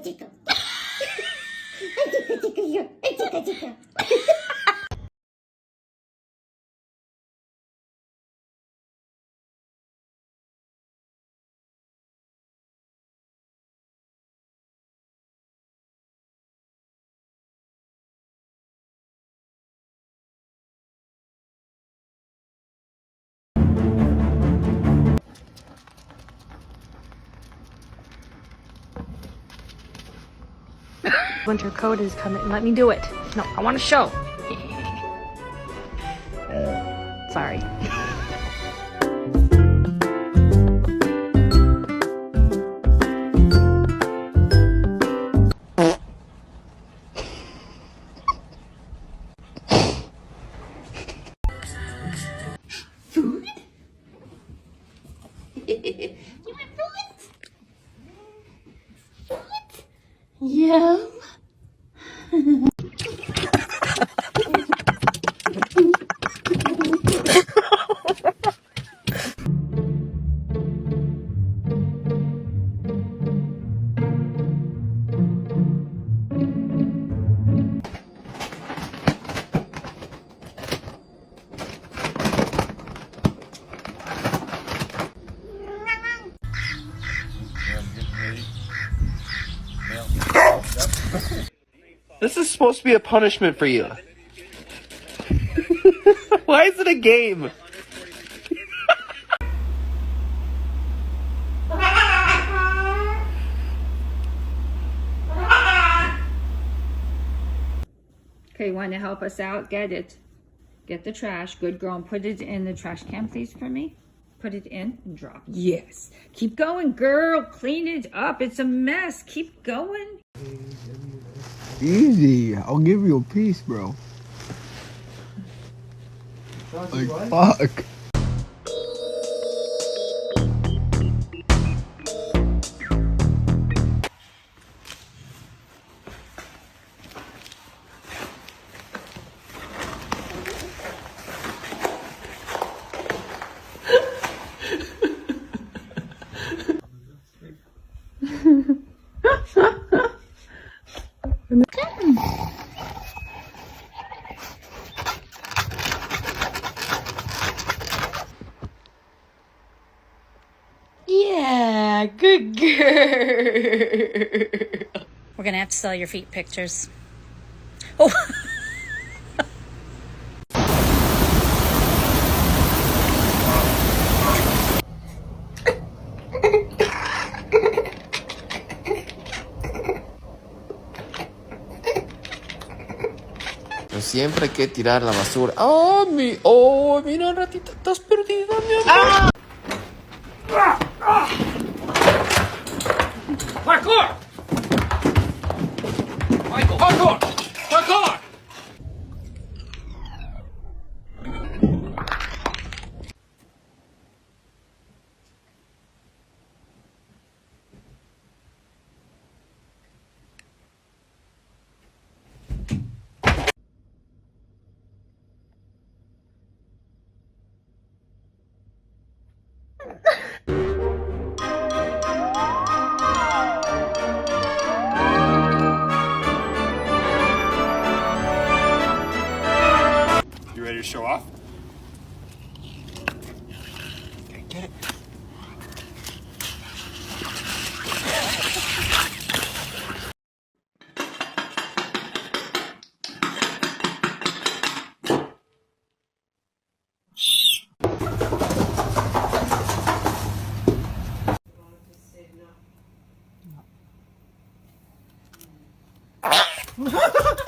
chico. Ay, chico, chico, yo. Ay, chico, chico. Winter coat is coming. Let me do it. No, I want to show. Sorry. Food? You want food? Food? Yum. This is supposed to be a punishment for you. Why is it a game? Okay, you want to help us out? Get it. Get the trash. Good girl. And put it in the trash can, please, for me. Put it in and drop. Yes. Keep going, girl. Clean it up. It's a mess. Keep going. Easy. I'll give you a piece, bro. Like, fuck. Yeah, good girl. We're going to have to sell your feet pictures. Oh. Pero siempre hay que tirar la basura. Mira, ratita, estás perdida, mi amor. Parkour! Michael, parkour! Parkour! You ready to show off? Okay, get it.